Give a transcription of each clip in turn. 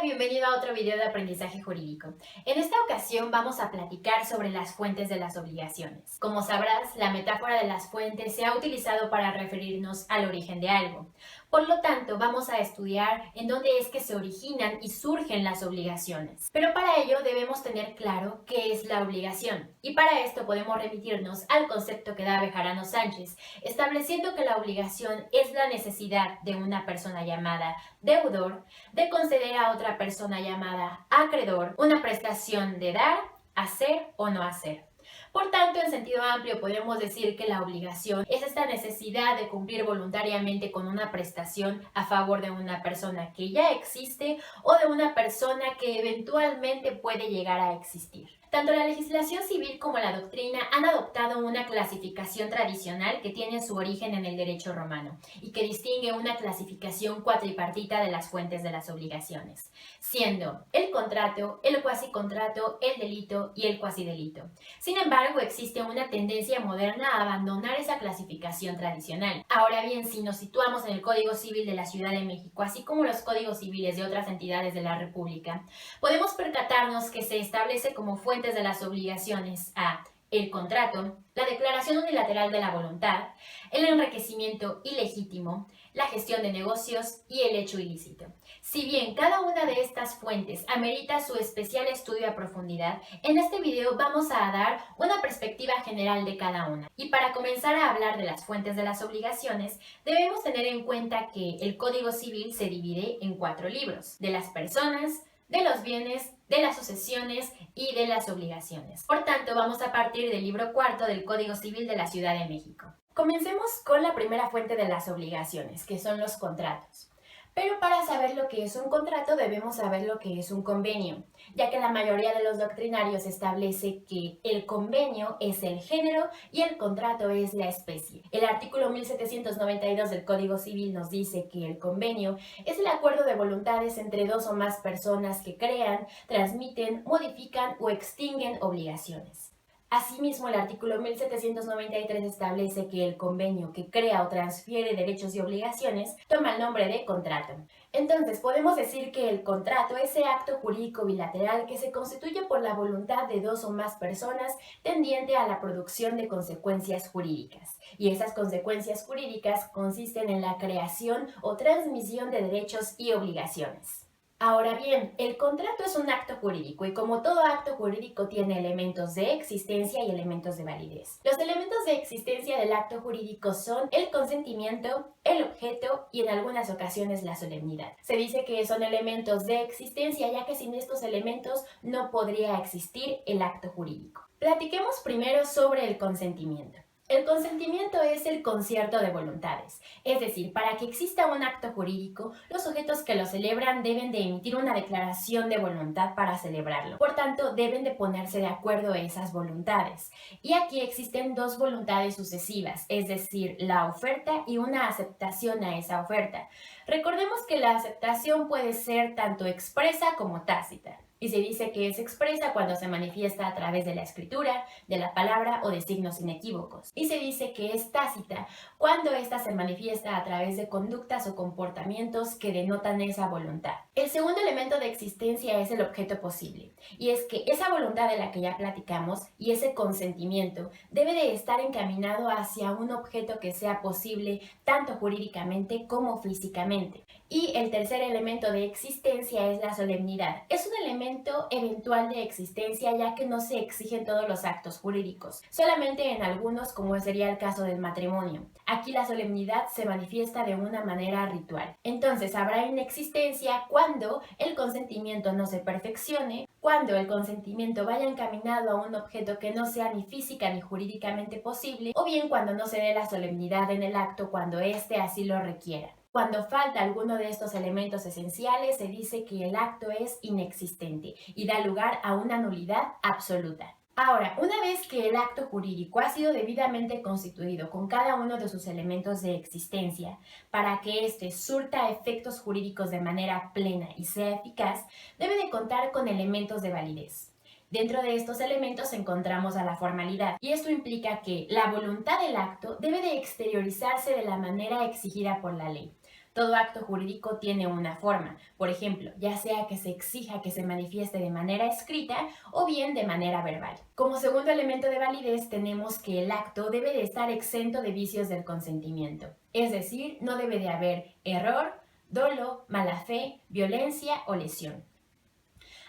bienvenido a otro video de aprendizaje jurídico. En esta ocasión vamos a platicar sobre las fuentes de las obligaciones. Como sabrás, la metáfora de las fuentes se ha utilizado para referirnos al origen de algo. Por lo tanto, vamos a estudiar en dónde es que se originan y surgen las obligaciones. Pero para ello debemos tener claro qué es la obligación. Y para esto podemos remitirnos al concepto que da Bejarano Sánchez, estableciendo que la obligación es la necesidad de una persona llamada deudor de conceder a otra persona llamada acreedor una prestación de dar, hacer o no hacer. Por tanto, en sentido amplio, podemos decir que la obligación es esta necesidad de cumplir voluntariamente con una prestación a favor de una persona que ya existe o de una persona que eventualmente puede llegar a existir. Tanto la legislación civil como la doctrina han adoptado una clasificación tradicional que tiene su origen en el derecho romano y que distingue una clasificación cuatripartita de las fuentes de las obligaciones, siendo el contrato, el cuasicontrato, el delito y el cuasidelito. Sin embargo, existe una tendencia moderna a abandonar esa clasificación tradicional. Ahora bien, si nos situamos en el Código Civil de la Ciudad de México, así como los códigos civiles de otras entidades de la República, podemos percatarnos que se establece como fuentes de las obligaciones a el contrato, la declaración unilateral de la voluntad, el enriquecimiento ilegítimo, la gestión de negocios y el hecho ilícito. Si bien cada una de estas fuentes amerita su especial estudio a profundidad, en este video vamos a dar una perspectiva general de cada una. Y para comenzar a hablar de las fuentes de las obligaciones, debemos tener en cuenta que el Código Civil se divide en 4 libros: de las personas, de los bienes, de las sucesiones y de las obligaciones. Por tanto, vamos a partir del libro 4 del Código Civil de la Ciudad de México. Comencemos con la primera fuente de las obligaciones, que son los contratos. Pero para saber lo que es un contrato debemos saber lo que es un convenio, ya que la mayoría de los doctrinarios establece que el convenio es el género y el contrato es la especie. El artículo 1792 del Código Civil nos dice que el convenio es el acuerdo de voluntades entre dos o más personas que crean, transmiten, modifican o extinguen obligaciones. Asimismo, el artículo 1793 establece que el convenio que crea o transfiere derechos y obligaciones toma el nombre de contrato. Entonces, podemos decir que el contrato es ese acto jurídico bilateral que se constituye por la voluntad de dos o más personas tendiente a la producción de consecuencias jurídicas. Y esas consecuencias jurídicas consisten en la creación o transmisión de derechos y obligaciones. Ahora bien, el contrato es un acto jurídico y como todo acto jurídico tiene elementos de existencia y elementos de validez. Los elementos de existencia del acto jurídico son el consentimiento, el objeto y en algunas ocasiones la solemnidad. Se dice que son elementos de existencia ya que sin estos elementos no podría existir el acto jurídico. Platiquemos primero sobre el consentimiento. El consentimiento es el concierto de voluntades, es decir, para que exista un acto jurídico, los sujetos que lo celebran deben de emitir una declaración de voluntad para celebrarlo. Por tanto, deben de ponerse de acuerdo esas voluntades. Y aquí existen dos voluntades sucesivas, es decir, la oferta y una aceptación a esa oferta. Recordemos que la aceptación puede ser tanto expresa como tácita. Y se dice que es expresa cuando se manifiesta a través de la escritura, de la palabra o de signos inequívocos. Y se dice que es tácita cuando ésta se manifiesta a través de conductas o comportamientos que denotan esa voluntad. El segundo elemento de existencia es el objeto posible. Y es que esa voluntad de la que ya platicamos y ese consentimiento debe de estar encaminado hacia un objeto que sea posible tanto jurídicamente como físicamente. Y el tercer elemento de existencia es la solemnidad. Es un elemento eventual de existencia ya que no se exigen todos los actos jurídicos, solamente en algunos como sería el caso del matrimonio. Aquí la solemnidad se manifiesta de una manera ritual. Entonces habrá inexistencia cuando el consentimiento no se perfeccione, cuando el consentimiento vaya encaminado a un objeto que no sea ni física ni jurídicamente posible, o bien cuando no se dé la solemnidad en el acto cuando éste así lo requiera. Cuando falta alguno de estos elementos esenciales, se dice que el acto es inexistente y da lugar a una nulidad absoluta. Ahora, una vez que el acto jurídico ha sido debidamente constituido con cada uno de sus elementos de existencia, para que éste surta efectos jurídicos de manera plena y sea eficaz, debe de contar con elementos de validez. Dentro de estos elementos encontramos a la formalidad, y esto implica que la voluntad del acto debe de exteriorizarse de la manera exigida por la ley. Todo acto jurídico tiene una forma, por ejemplo, ya sea que se exija que se manifieste de manera escrita o bien de manera verbal. Como segundo elemento de validez tenemos que el acto debe de estar exento de vicios del consentimiento, es decir, no debe de haber error, dolo, mala fe, violencia o lesión.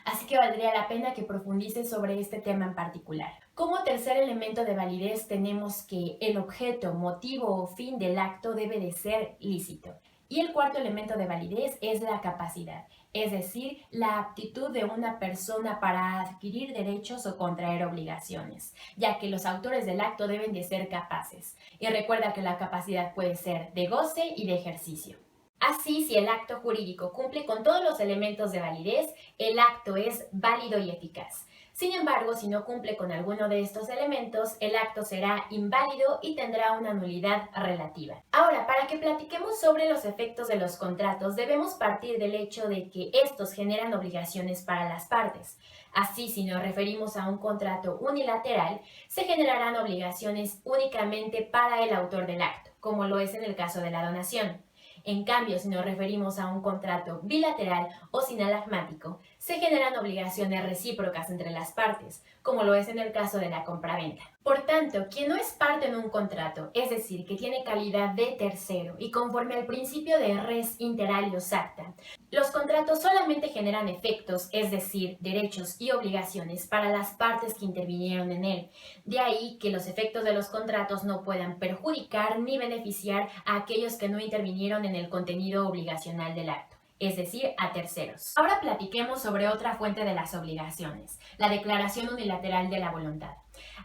Así que valdría la pena que profundices sobre este tema en particular. Como tercer elemento de validez tenemos que el objeto, motivo o fin del acto debe de ser lícito. Y el cuarto elemento de validez es la capacidad, es decir, la aptitud de una persona para adquirir derechos o contraer obligaciones, ya que los autores del acto deben de ser capaces. Y recuerda que la capacidad puede ser de goce y de ejercicio. Así, si el acto jurídico cumple con todos los elementos de validez, el acto es válido y eficaz. Sin embargo, si no cumple con alguno de estos elementos, el acto será inválido y tendrá una nulidad relativa. Ahora, para que platiquemos sobre los efectos de los contratos, debemos partir del hecho de que estos generan obligaciones para las partes. Así, si nos referimos a un contrato unilateral, se generarán obligaciones únicamente para el autor del acto, como lo es en el caso de la donación. En cambio, si nos referimos a un contrato bilateral o sinalagmático, se generan obligaciones recíprocas entre las partes, como lo es en el caso de la compraventa. Por tanto, quien no es parte en un contrato, es decir, que tiene calidad de tercero y conforme al principio de res inter alios acta, los contratos solamente generan efectos, es decir, derechos y obligaciones para las partes que intervinieron en él. De ahí que los efectos de los contratos no puedan perjudicar ni beneficiar a aquellos que no intervinieron en el contenido obligacional del acto, es decir, a terceros. Ahora platiquemos sobre otra fuente de las obligaciones, la declaración unilateral de la voluntad.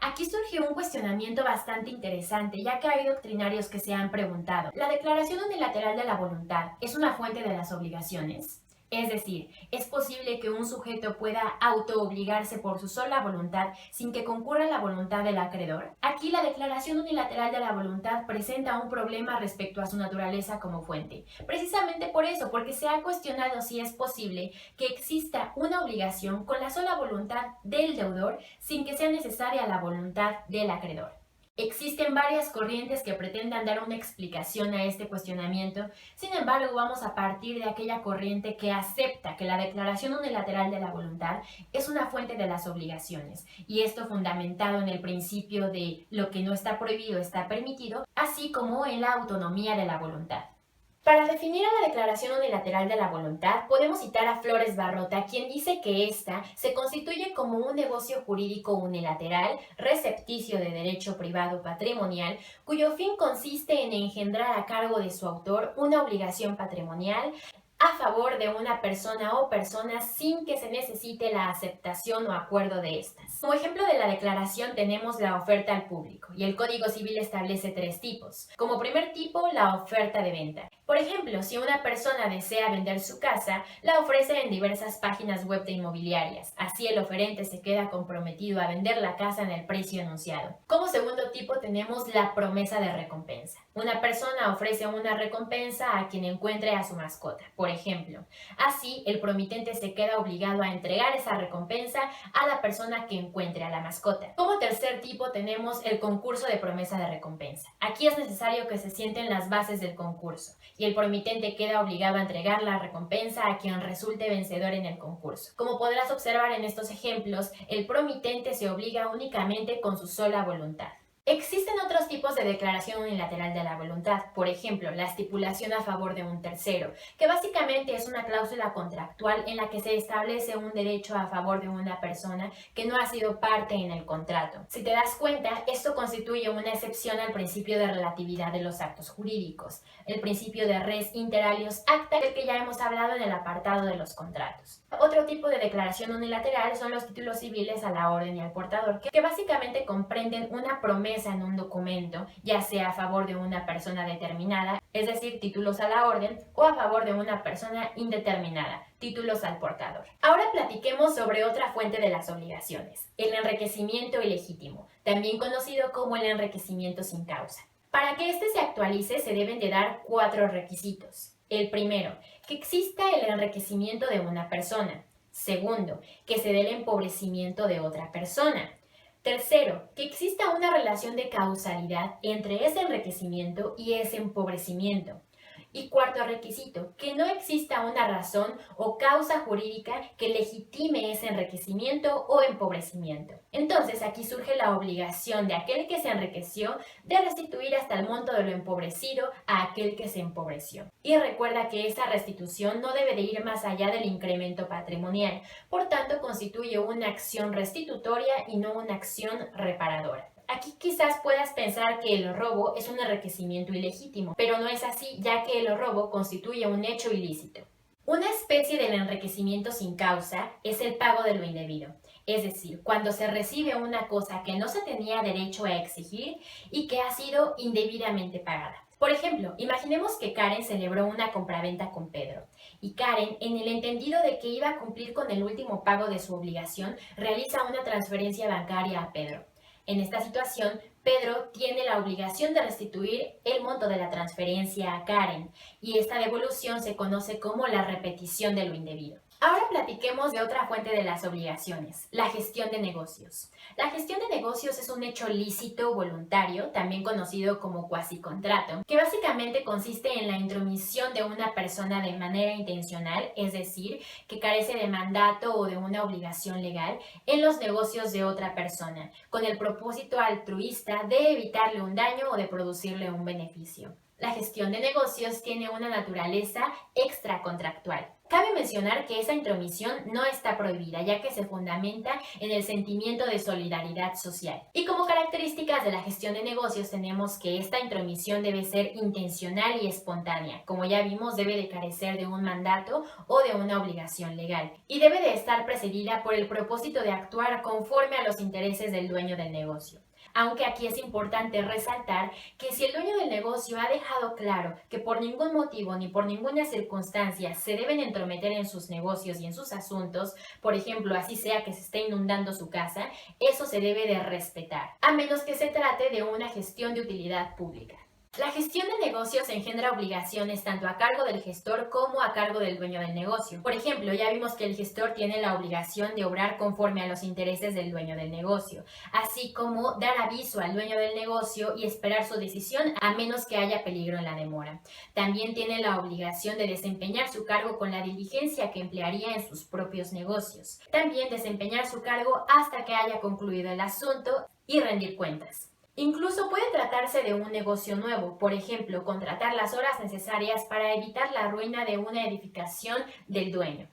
Aquí surge un cuestionamiento bastante interesante, ya que hay doctrinarios que se han preguntado, ¿la declaración unilateral de la voluntad es una fuente de las obligaciones? Es decir, ¿es posible que un sujeto pueda autoobligarse por su sola voluntad sin que concurra la voluntad del acreedor? Aquí la declaración unilateral de la voluntad presenta un problema respecto a su naturaleza como fuente. Precisamente por eso, porque se ha cuestionado si es posible que exista una obligación con la sola voluntad del deudor sin que sea necesaria la voluntad del acreedor. Existen varias corrientes que pretendan dar una explicación a este cuestionamiento, sin embargo vamos a partir de aquella corriente que acepta que la declaración unilateral de la voluntad es una fuente de las obligaciones, y esto fundamentado en el principio de lo que no está prohibido está permitido, así como en la autonomía de la voluntad. Para definir a la declaración unilateral de la voluntad, podemos citar a Flores Barrota, quien dice que ésta se constituye como un negocio jurídico unilateral, recepticio de derecho privado patrimonial, cuyo fin consiste en engendrar a cargo de su autor una obligación patrimonial a favor de una persona o personas sin que se necesite la aceptación o acuerdo de estas. Como ejemplo de la declaración tenemos la oferta al público, y el Código Civil establece 3 tipos. Como primer tipo, la oferta de venta. Por ejemplo, si una persona desea vender su casa, la ofrece en diversas páginas web de inmobiliarias. Así el oferente se queda comprometido a vender la casa en el precio anunciado. Como segundo tipo tenemos la promesa de recompensa. Una persona ofrece una recompensa a quien encuentre a su mascota, por ejemplo. Así, el promitente se queda obligado a entregar esa recompensa a la persona que encuentre a la mascota. Como tercer tipo tenemos el concurso de promesa de recompensa. Aquí es necesario que se sienten las bases del concurso y el promitente queda obligado a entregar la recompensa a quien resulte vencedor en el concurso. Como podrás observar en estos ejemplos, el promitente se obliga únicamente con su sola voluntad. Existen otros tipos de declaración unilateral de la voluntad, por ejemplo, la estipulación a favor de un tercero, que básicamente es una cláusula contractual en la que se establece un derecho a favor de una persona que no ha sido parte en el contrato. Si te das cuenta, esto constituye una excepción al principio de relatividad de los actos jurídicos, el principio de res inter alios acta, del que ya hemos hablado en el apartado de los contratos. Otro tipo de declaración unilateral son los títulos civiles a la orden y al portador, que básicamente comprenden una promesa en un documento, ya sea a favor de una persona determinada, es decir, títulos a la orden, o a favor de una persona indeterminada, títulos al portador. Ahora platiquemos sobre otra fuente de las obligaciones, el enriquecimiento ilegítimo, también conocido como el enriquecimiento sin causa. Para que este se actualice se deben de dar 4 requisitos. El primero, que exista el enriquecimiento de una persona. Segundo, que se dé el empobrecimiento de otra persona. Tercero, que exista una relación de causalidad entre ese enriquecimiento y ese empobrecimiento. Y cuarto requisito, que no exista una razón o causa jurídica que legitime ese enriquecimiento o empobrecimiento. Entonces aquí surge la obligación de aquel que se enriqueció de restituir hasta el monto de lo empobrecido a aquel que se empobreció. Y recuerda que esa restitución no debe de ir más allá del incremento patrimonial, por tanto constituye una acción restitutoria y no una acción reparadora. Aquí quizás puedas pensar que el robo es un enriquecimiento ilegítimo, pero no es así, ya que el robo constituye un hecho ilícito. Una especie del enriquecimiento sin causa es el pago de lo indebido, es decir, cuando se recibe una cosa que no se tenía derecho a exigir y que ha sido indebidamente pagada. Por ejemplo, imaginemos que Karen celebró una compraventa con Pedro y Karen, en el entendido de que iba a cumplir con el último pago de su obligación, realiza una transferencia bancaria a Pedro. En esta situación, Pedro tiene la obligación de restituir el monto de la transferencia a Karen y esta devolución se conoce como la repetición de lo indebido. Ahora platiquemos de otra fuente de las obligaciones, la gestión de negocios. La gestión de negocios es un hecho lícito voluntario, también conocido como cuasicontrato, que básicamente consiste en la intromisión de una persona de manera intencional, es decir, que carece de mandato o de una obligación legal en los negocios de otra persona, con el propósito altruista de evitarle un daño o de producirle un beneficio. La gestión de negocios tiene una naturaleza extracontractual. Cabe mencionar que esa intromisión no está prohibida, ya que se fundamenta en el sentimiento de solidaridad social. Y como características de la gestión de negocios tenemos que esta intromisión debe ser intencional y espontánea. Como ya vimos, debe de carecer de un mandato o de una obligación legal. Y debe de estar precedida por el propósito de actuar conforme a los intereses del dueño del negocio. Aunque aquí es importante resaltar que si el dueño del negocio ha dejado claro que por ningún motivo ni por ninguna circunstancia se deben entrometer en sus negocios y en sus asuntos, por ejemplo, así sea que se esté inundando su casa, eso se debe de respetar, a menos que se trate de una gestión de utilidad pública. La gestión de negocios engendra obligaciones tanto a cargo del gestor como a cargo del dueño del negocio. Por ejemplo, ya vimos que el gestor tiene la obligación de obrar conforme a los intereses del dueño del negocio, así como dar aviso al dueño del negocio y esperar su decisión a menos que haya peligro en la demora. También tiene la obligación de desempeñar su cargo con la diligencia que emplearía en sus propios negocios. También desempeñar su cargo hasta que haya concluido el asunto y rendir cuentas. Incluso puede tratarse de un negocio nuevo, por ejemplo, contratar las horas necesarias para evitar la ruina de una edificación del dueño.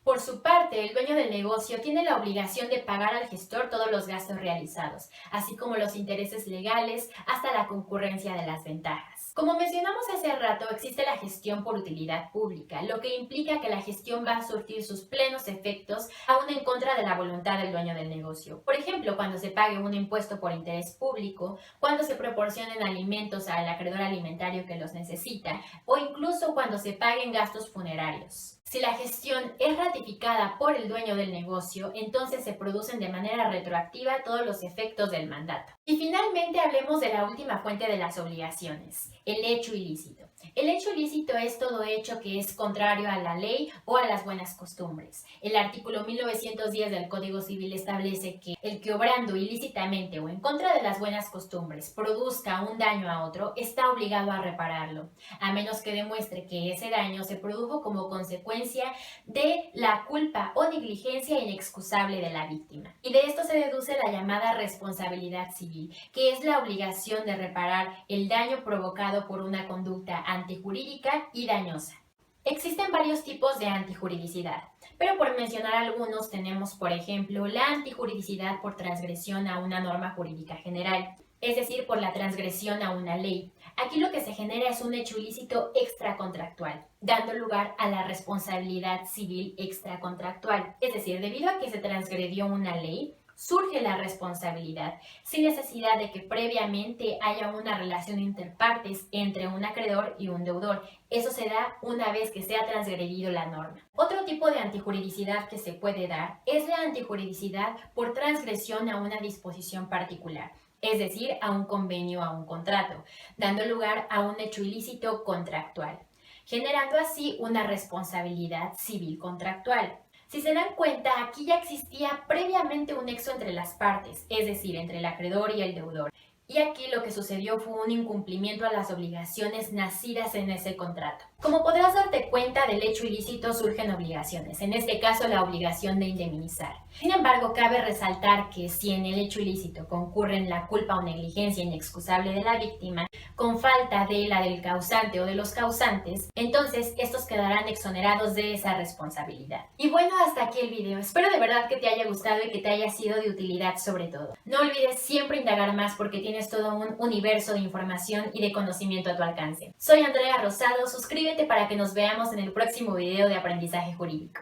Por su parte, el dueño del negocio tiene la obligación de pagar al gestor todos los gastos realizados, así como los intereses legales hasta la concurrencia de las ventajas. Como mencionamos hace rato, existe la gestión por utilidad pública, lo que implica que la gestión va a surtir sus plenos efectos aún en contra de la voluntad del dueño del negocio. Por ejemplo, cuando se pague un impuesto por interés público, cuando se proporcionen alimentos al acreedor alimentario que los necesita, o incluso cuando se paguen gastos funerarios. Si la gestión es ratificada por el dueño del negocio, entonces se producen de manera retroactiva todos los efectos del mandato. Y finalmente hablemos de la última fuente de las obligaciones, el hecho ilícito. El hecho ilícito es todo hecho que es contrario a la ley o a las buenas costumbres. El artículo 1910 del Código Civil establece que el que obrando ilícitamente o en contra de las buenas costumbres produzca un daño a otro está obligado a repararlo, a menos que demuestre que ese daño se produjo como consecuencia de la culpa o negligencia inexcusable de la víctima. Y de esto se deduce la llamada responsabilidad civil, que es la obligación de reparar el daño provocado por una conducta antijurídica y dañosa. Existen varios tipos de antijuridicidad, pero por mencionar algunos tenemos, por ejemplo, la antijuridicidad por transgresión a una norma jurídica general, es decir, por la transgresión a una ley. Aquí lo que se genera es un hecho ilícito extracontractual, dando lugar a la responsabilidad civil extracontractual, es decir, debido a que se transgredió una ley, surge la responsabilidad, sin necesidad de que previamente haya una relación interpartes entre un acreedor y un deudor. Eso se da una vez que se ha transgredido la norma. Otro tipo de antijuridicidad que se puede dar es la antijuridicidad por transgresión a una disposición particular, es decir, a un convenio o a un contrato, dando lugar a un hecho ilícito contractual, generando así una responsabilidad civil contractual. Si se dan cuenta, aquí ya existía previamente un nexo entre las partes, es decir, entre el acreedor y el deudor. Y aquí lo que sucedió fue un incumplimiento a las obligaciones nacidas en ese contrato. Como podrás darte cuenta, del hecho ilícito surgen obligaciones, en este caso la obligación de indemnizar. Sin embargo, cabe resaltar que si en el hecho ilícito concurren la culpa o negligencia inexcusable de la víctima, con falta de la del causante o de los causantes, entonces estos quedarán exonerados de esa responsabilidad. Y bueno, hasta aquí el video. Espero de verdad que te haya gustado y que te haya sido de utilidad sobre todo. No olvides siempre indagar más porque tienes todo un universo de información y de conocimiento a tu alcance. Soy Andrea Rosado, suscríbete para que nos veamos en el próximo video de aprendizaje jurídico.